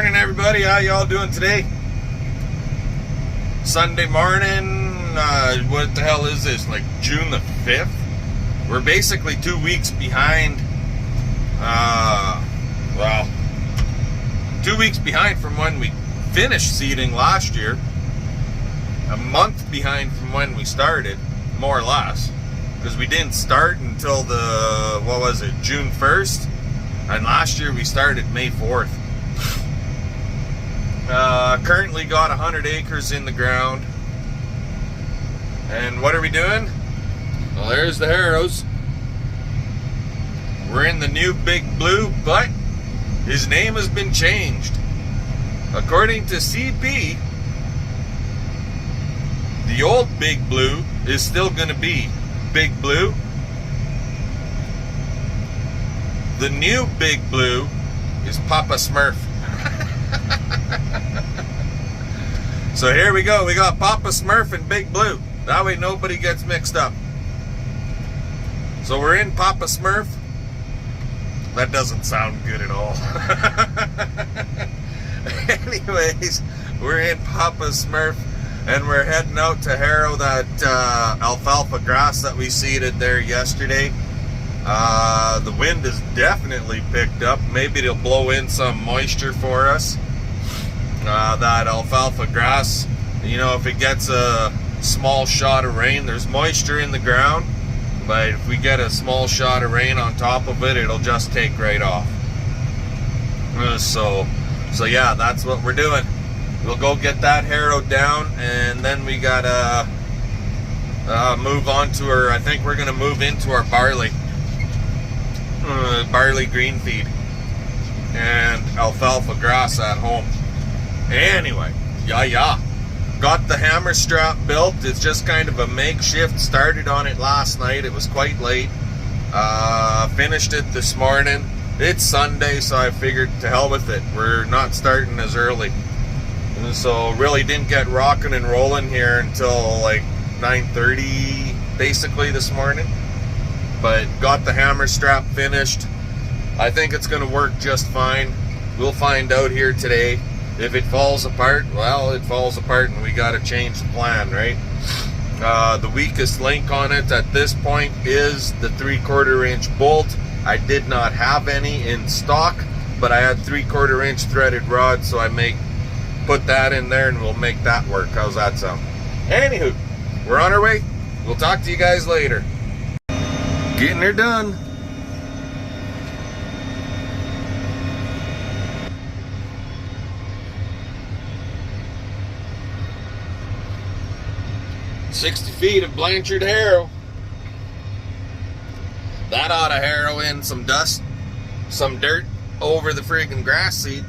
Morning, everybody. How y'all doing today? Sunday morning. What the hell is this? Like June the 5th? We're basically 2 weeks behind. 2 weeks behind from when we finished seeding last year. A month behind from when we started, more or less. Because we didn't start until June 1st. And last year we started May 4th. Currently got 100 acres in the ground. And what are we doing? Well, there's the Harrows. We're in the new Big Blue, but his name has been changed. According to CP, the old Big Blue is still going to be Big Blue. The new Big Blue is Papa Smurf. So here we go. We got Papa Smurf and Big Blue. That way nobody gets mixed up. So we're in Papa Smurf. That doesn't sound good at all. Anyways, we're in Papa Smurf and we're heading out to harrow that alfalfa grass that we seeded there yesterday. The wind has definitely picked up. Maybe it'll blow in some moisture for us. That alfalfa grass, you know, if it gets a small shot of rain, there's moisture in the ground, but if we get a small shot of rain on top of it, it'll just take right off. So yeah, that's what we're doing. We'll go get that harrowed down, and then we gotta move on to our, I think we're gonna move into our barley green feed and alfalfa grass at home. Anyway, got the hammer strap built. It's just kind of a makeshift. Started on it last night. It was quite late. Finished it this morning. It's Sunday, so I figured to hell with it. We're not starting as early. And so really didn't get rocking and rolling here until like 9:30 basically this morning. But got the hammer strap finished. I think it's going to work just fine. We'll find out here today. If it falls apart, well, it falls apart and we got to change the plan, right? The weakest link on it at this point is the 3/4 inch bolt. I did not have any in stock, but I had 3/4 inch threaded rod, so I put that in there and we'll make that work. How's that sound? Anywho, we're on our way. We'll talk to you guys later. Getting her done. "60 feet of Blanchard harrow." That ought to harrow in some dust, some dirt over the freaking grass seed.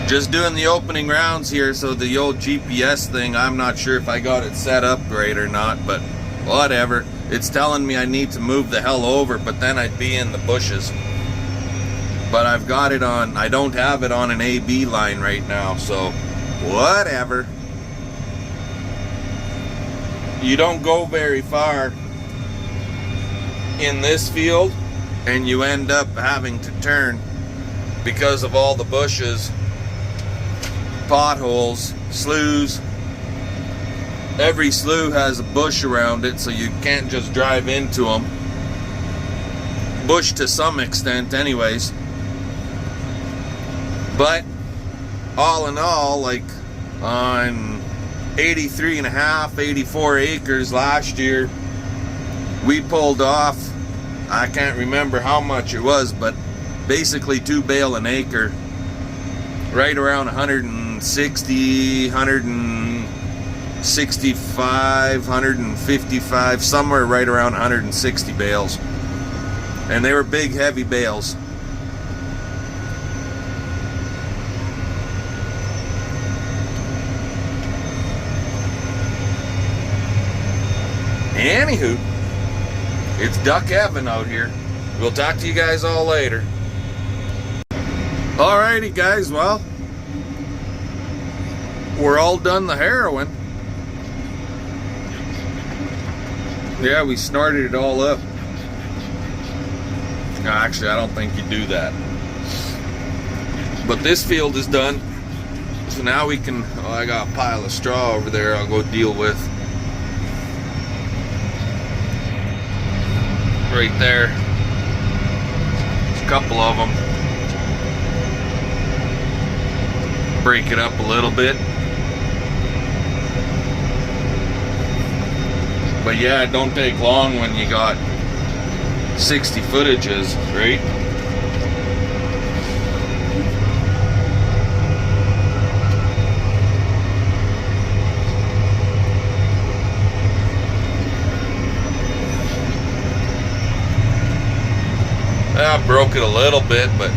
Just doing the opening rounds here, so the old GPS thing, I'm not sure if I got it set up right or not, but whatever. It's telling me I need to move the hell over, but then I'd be in the bushes. But I've got it on, I don't have it on an AB line right now, so whatever. You don't go very far in this field and you end up having to turn because of all the bushes, potholes, sloughs. Every slough has a bush around it, so you can't just drive into them. Bush to some extent anyways. But all in all, like on 83.5, 84 acres last year, we pulled off, I can't remember how much it was, but basically 2 bale an acre, right around 160, 165, 155, somewhere right around 160 bales. And they were big, heavy bales. Anywho, it's duck heaven out here. We'll talk to you guys all later. Alrighty guys, well, we're all done the harrowing. Yeah, we snorted it all up. Actually, I don't think you do that. But this field is done. So now we can, oh, I got a pile of straw over there I'll go deal with. Right there. There's a couple of them. Break it up a little bit. But yeah, it don't take long when you got 60 footages, right? I broke it a little bit, but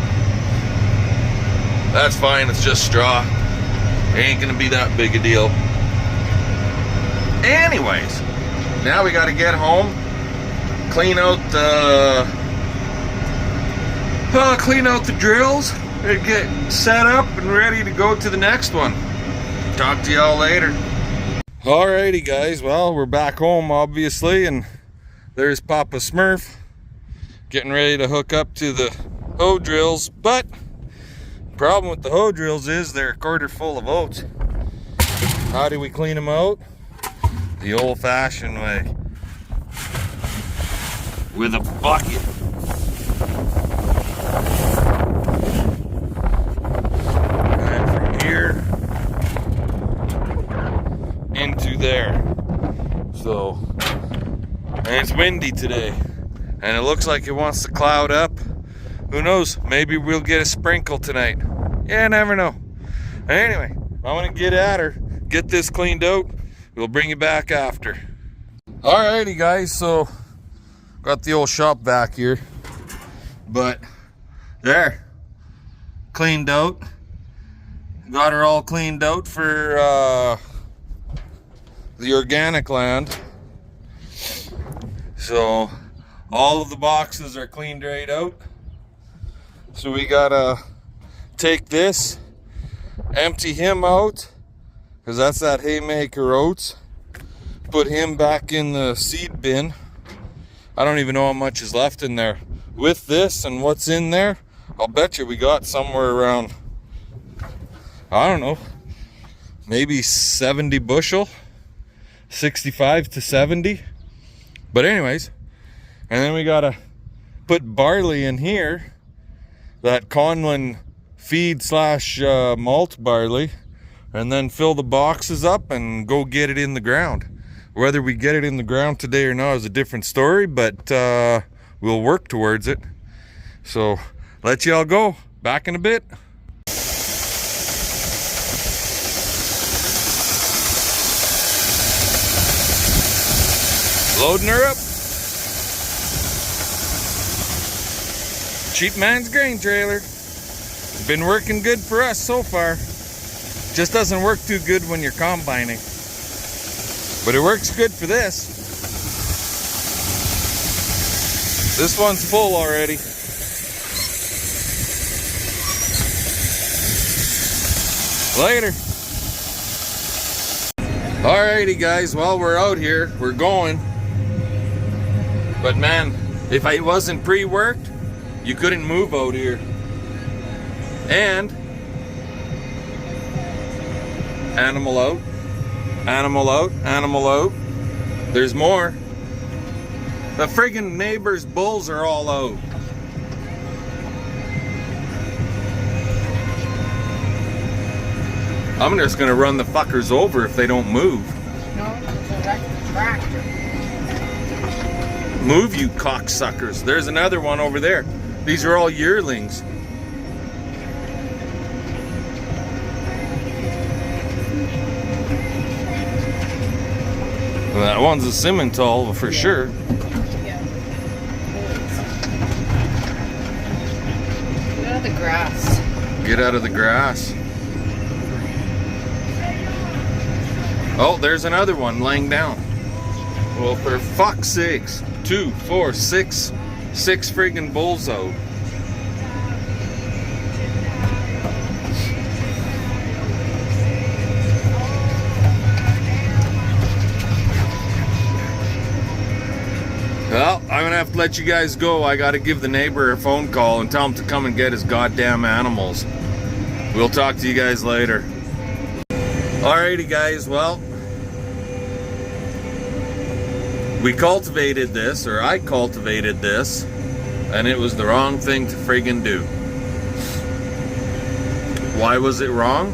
that's fine. It's just straw. It ain't gonna be that big a deal. Anyways, now we gotta get home, clean out the drills, and get set up and ready to go to the next one. Talk to y'all later. Alrighty guys, well, we're back home obviously, and there's Papa Smurf getting ready to hook up to the hoe drills, but the problem with the hoe drills is they're a quarter full of oats. How do we clean them out? The old-fashioned way, with a bucket. And from here into there. So, and it's windy today, and it looks like it wants to cloud up. Who knows? Maybe we'll get a sprinkle tonight. Yeah, never know. Anyway, I'm gonna get at her, get this cleaned out. We'll bring you back after. Alrighty guys, so got the old shop vac here, but there, cleaned out. Got her all cleaned out for the organic land. So all of the boxes are cleaned right out. So we gotta take this, empty him out, because that's that haymaker oats. Put him back in the seed bin. I don't even know how much is left in there. With this and what's in there, I'll bet you we got somewhere around, I don't know, maybe 70 bushel, 65 to 70. But anyways, and then we gotta put barley in here, that Conlin feed slash malt barley, and then fill the boxes up and go get it in the ground. Whether we get it in the ground today or not is a different story, but we'll work towards it. So let y'all go. Back in a bit. Loading her up. Cheap man's grain trailer. Been working good for us so far. Just doesn't work too good when you're combining. But it works good for this. This one's full already. Later. Alrighty guys, well, we're out here. We're going. But man, if I wasn't pre-worked, you couldn't move out here. And animal out, animal out, animal out. There's more. The friggin' neighbor's bulls are all out. I'm just gonna run the fuckers over if they don't move. No, it's a wrecked tractor. Move, you cocksuckers. There's another one over there. These are all yearlings. Well, that one's a Simmental for sure. Yeah. Get out of the grass. Get out of the grass. Oh, there's another one laying down. Well, for fuck's sakes. 2, 4, 6 friggin' bulls out. Well, I'm gonna have to let you guys go. I gotta give the neighbor a phone call and tell him to come and get his goddamn animals. We'll talk to you guys later. Alrighty guys, well, we cultivated this, or I cultivated this, and it was the wrong thing to friggin' do. Why was it wrong?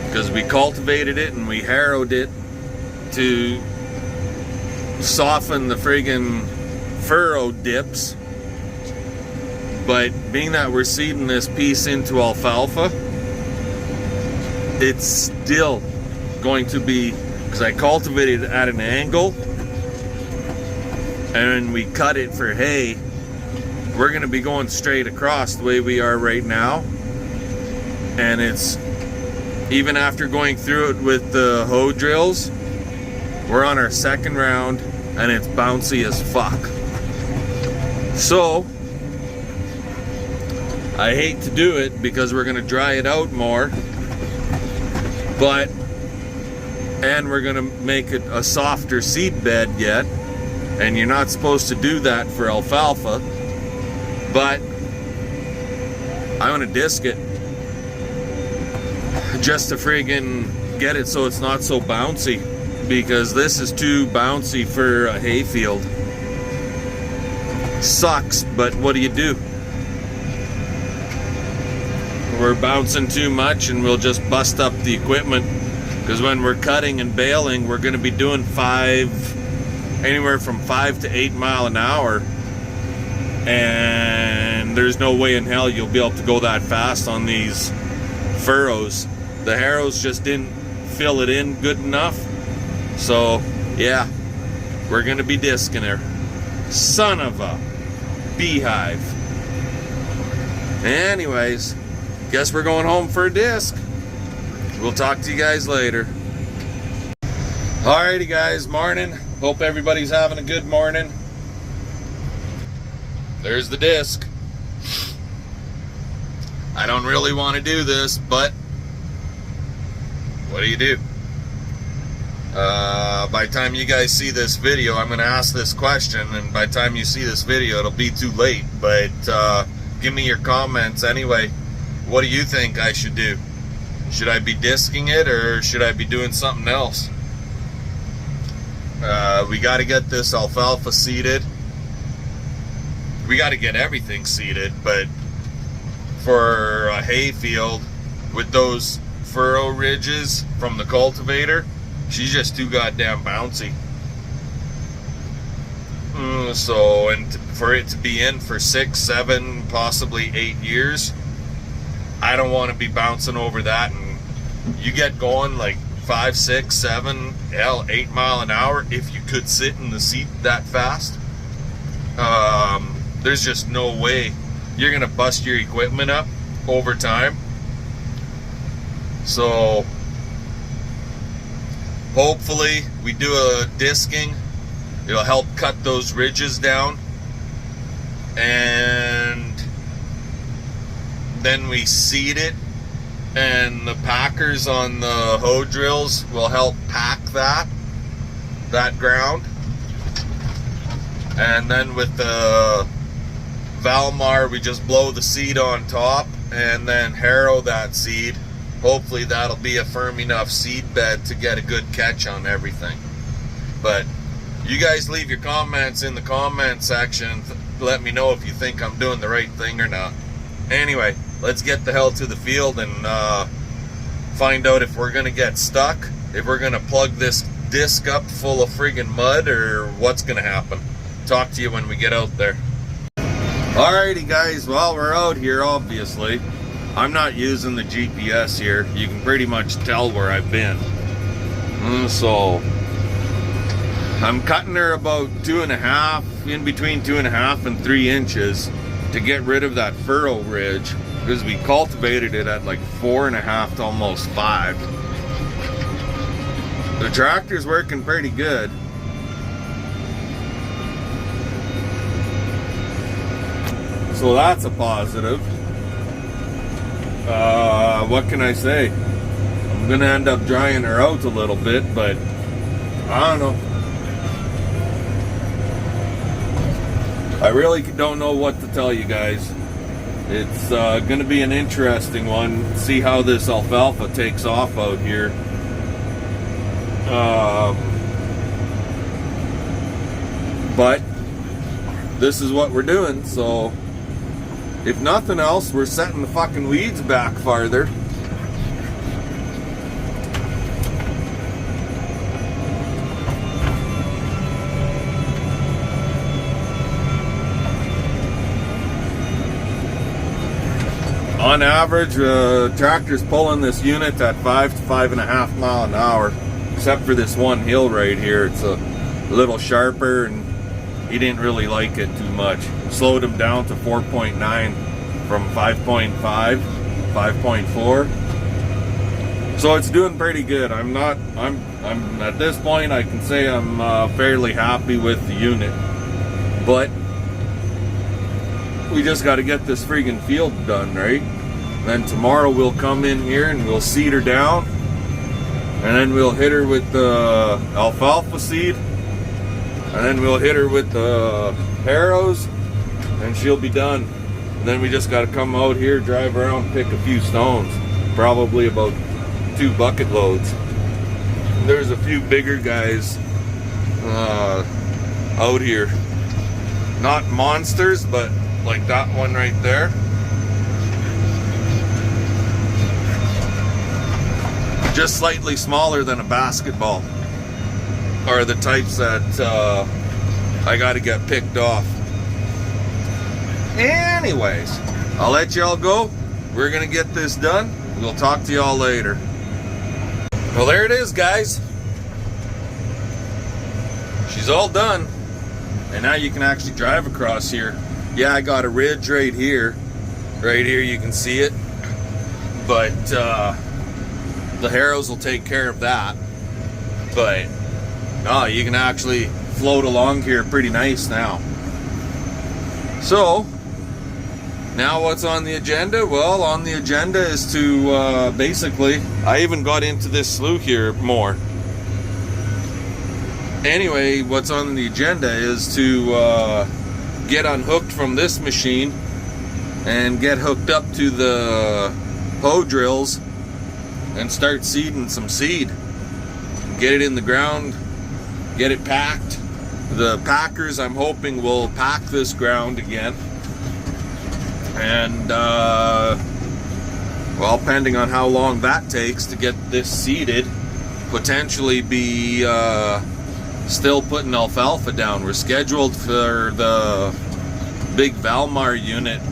Because we cultivated it and we harrowed it to soften the friggin' furrow dips. But being that we're seeding this piece into alfalfa, it's still going to be, because I cultivated it at an angle and we cut it for hay, we're going to be going straight across the way we are right now. And it's, even after going through it with the hoe drills, we're on our second round and it's bouncy as fuck. So I hate to do it because we're going to dry it out more, and we're going to make it a softer seed bed yet, and you're not supposed to do that for alfalfa, but I'm going to disc it just to friggin' get it so it's not so bouncy, because this is too bouncy for a hayfield. Sucks, but what do you do? We're bouncing too much and we'll just bust up the equipment, because when we're cutting and baling, we're going to be doing anywhere from 5 to 8 mile an hour, and there's no way in hell you'll be able to go that fast on these furrows. The harrows just didn't fill it in good enough, so yeah, we're going to be discing her. Son of a beehive. Anyways, guess we're going home for a disc. We'll talk to you guys later. Alrighty guys, morning. Hope everybody's having a good morning. There's the disc. I don't really want to do this, but what do you do? By the time you guys see this video, I'm going to ask this question, and by the time you see this video, it'll be too late. But give me your comments anyway. What do you think I should do? Should I be disking it, or should I be doing something else? We got to get this alfalfa seeded. We got to get everything seeded, but for a hay field with those furrow ridges from the cultivator, she's just too goddamn bouncy. So, and for it to be in for 6, 7, possibly 8 years, I don't want to be bouncing over that. And you get going like 5, 6, 7, 8 mile an hour if you could sit in the seat that fast. There's just no way you're gonna bust your equipment up over time. So hopefully we do a disking. It'll help cut those ridges down, and then we seed it, and the packers on the hoe drills will help pack that ground. And then with the Valmar, we just blow the seed on top and then harrow that seed. Hopefully that'll be a firm enough seed bed to get a good catch on everything. But you guys leave your comments in the comment section. Let me know if you think I'm doing the right thing or not. Anyway, let's get the hell to the field and find out if we're gonna get stuck, if we're gonna plug this disc up full of friggin' mud, or what's gonna happen. Talk to you when we get out there. Alrighty guys, well, we're out here obviously. I'm not using the GPS here. You can pretty much tell where I've been. So I'm cutting her about 2.5, in between 2.5 and 3 inches to get rid of that furrow ridge, because we cultivated it at like 4.5 to almost 5. The tractor's working pretty good. So that's a positive. What can I say? I'm gonna end up drying her out a little bit, but I don't know. really don't know what to tell you guys. It's going to be an interesting one. See how this alfalfa takes off out here. But this is what we're doing, so if nothing else, we're setting the fucking weeds back farther. On average, tractor's pulling this unit at 5 to 5.5 miles an hour, except for this one hill right here. It's a little sharper, and he didn't really like it too much. Slowed him down to 4.9 from 5.5, 5.4. So it's doing pretty good. I'm at this point, I can say I'm fairly happy with the unit, but we just got to get this friggin' field done, right? Then tomorrow we'll come in here and we'll seed her down, and then we'll hit her with the alfalfa seed, and then we'll hit her with the Harrows, and she'll be done. And then we just got to come out here, drive around, pick a few stones, probably about 2 bucket loads. And there's a few bigger guys out here, not monsters, but like that one right there. Just slightly smaller than a basketball, are the types that I got to get picked off. Anyways, I'll let y'all go. We're gonna get this done. We'll talk to y'all later. Well, there it is, guys. She's all done, and now you can actually drive across here. Yeah, I got a ridge right here. Right here you can see it. But the Harrows will take care of that. But no, you can actually float along here pretty nice now. So now what's on the agenda? Well, on the agenda is to basically, I even got into this slough here more. Anyway, what's on the agenda is to get unhooked from this machine and get hooked up to the hoe drills and start seeding some seed. Get it in the ground, get it packed. The packers, I'm hoping, will pack this ground again. And well, depending on how long that takes to get this seeded, potentially be still putting alfalfa down. We're scheduled for the big Valmar unit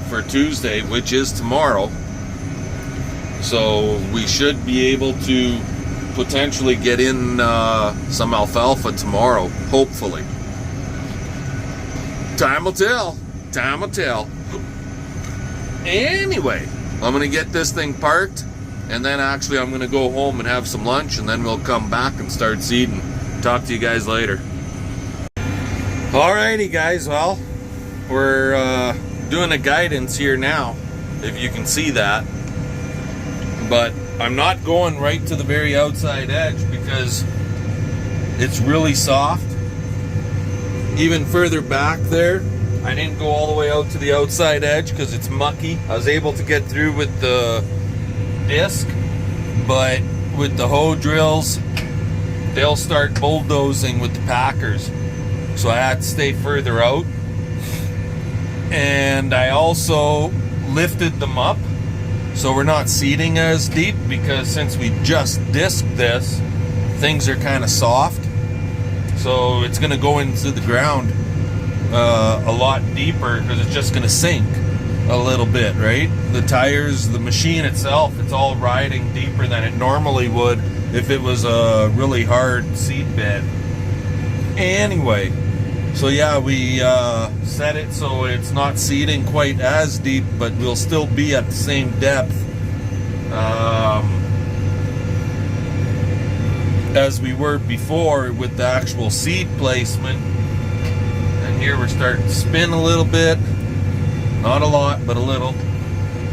for Tuesday, which is tomorrow. So we should be able to potentially get in some alfalfa tomorrow, hopefully. Time will tell. Time will tell. Anyway, I'm gonna get this thing parked, and then actually I'm gonna go home and have some lunch, and then we'll come back and start seeding. Talk to you guys later. Alrighty, guys. Well, we're doing a guidance here now, if you can see that. But I'm not going right to the very outside edge because it's really soft. Even further back there, I didn't go all the way out to the outside edge because it's mucky. I was able to get through with the disc, but with the hoe drills, they'll start bulldozing with the packers. So I had to stay further out. And I also lifted them up so we're not seeding as deep, because since we just disked this, things are kind of soft. So it's going to go into the ground a lot deeper because it's just going to sink a little bit, right? The tires, the machine itself, it's all riding deeper than it normally would if it was a really hard seed bed. Anyway, so yeah, we set it so it's not seeding quite as deep, but we'll still be at the same depth as we were before with the actual seed placement. And here we're starting to spin a little bit. Not a lot, but a little.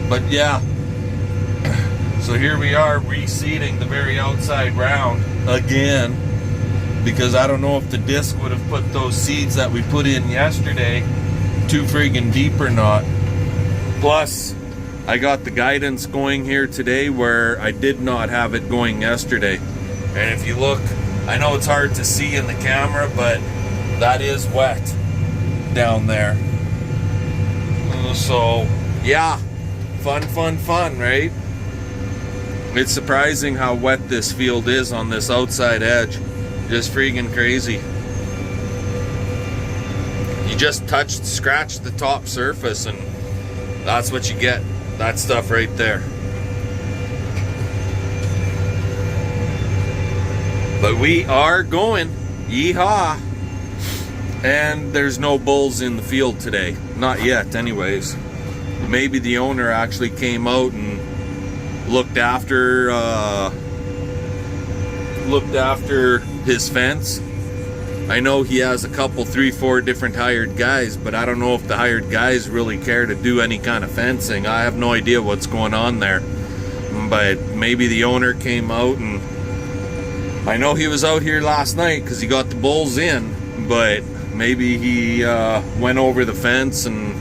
But yeah. So here we are reseeding the very outside round again, because I don't know if the disc would have put those seeds that we put in yesterday too friggin' deep or not. Plus, I got the guidance going here today where I did not have it going yesterday. And if you look, I know it's hard to see in the camera, but that is wet down there. So, yeah, fun, right? It's surprising how wet this field is on this outside edge. Just freaking crazy. You just scratch the top surface and that's what you get. That stuff right there. But we are going. Yeehaw. And there's no bulls in the field today. Not yet, anyways. Maybe the owner actually came out and looked after his fence. I know he has a couple, 3-4 different hired guys, but I don't know if the hired guys really care to do any kind of fencing. I have no idea what's going on there. But maybe the owner came out, and I know he was out here last night because he got the bulls in, but maybe he went over the fence, and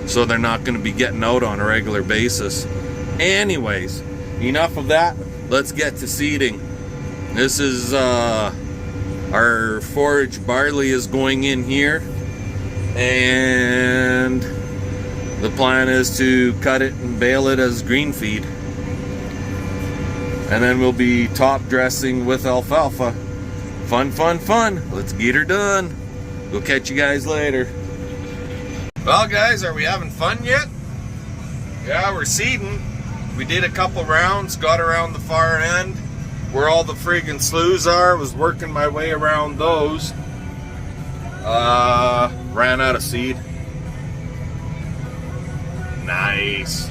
so they're not going to be getting out on a regular basis. Anyways, enough of that. Let's get to seeding. This is our forage barley is going in here, and the plan is to cut it and bale it as green feed, and then we'll be top dressing with alfalfa. Fun. Let's get her done. We'll catch you guys later. Well, guys, are we having fun yet? Yeah, we're seeding. We did a couple rounds, got around the far end where all the friggin' sloughs are. Was working my way around those. Ran out of seed. Nice.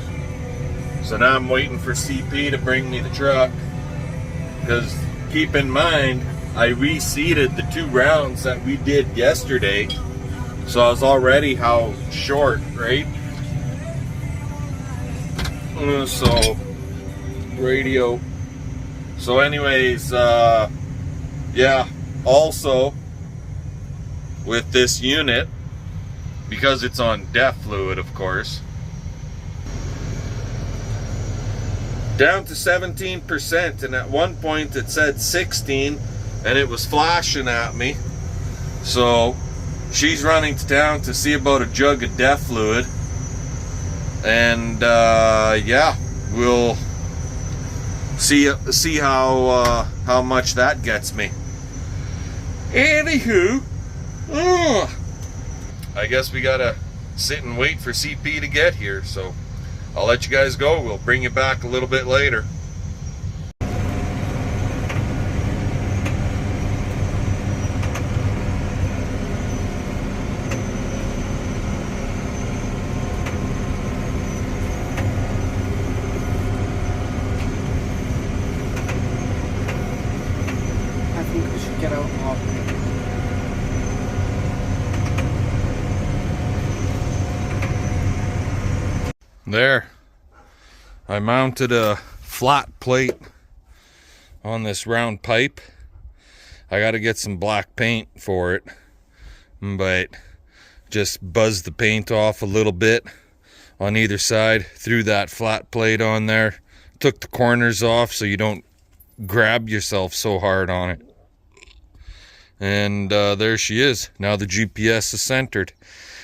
So now I'm waiting for CP to bring me the truck, because keep in mind I reseeded the 2 rounds that we did yesterday, so I was already how short, right? So radio. So anyways, yeah, also with this unit, because it's on DEF fluid, of course, down to 17%, and at one point it said 16 and it was flashing at me. So she's running to town to see about a jug of DEF fluid, and yeah, we'll see how much that gets me. Anywho, I guess we gotta sit and wait for CP to get here, so I'll let you guys go. We'll bring you back a little bit later. I think we should get out and walk. There, I mounted a flat plate on this round pipe. I got to get some black paint for it, but just buzzed the paint off a little bit on either side, threw that flat plate on there, took the corners off so you don't grab yourself so hard on it. And there she is. Now the GPS is centered.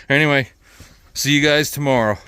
Anyway, see you guys tomorrow.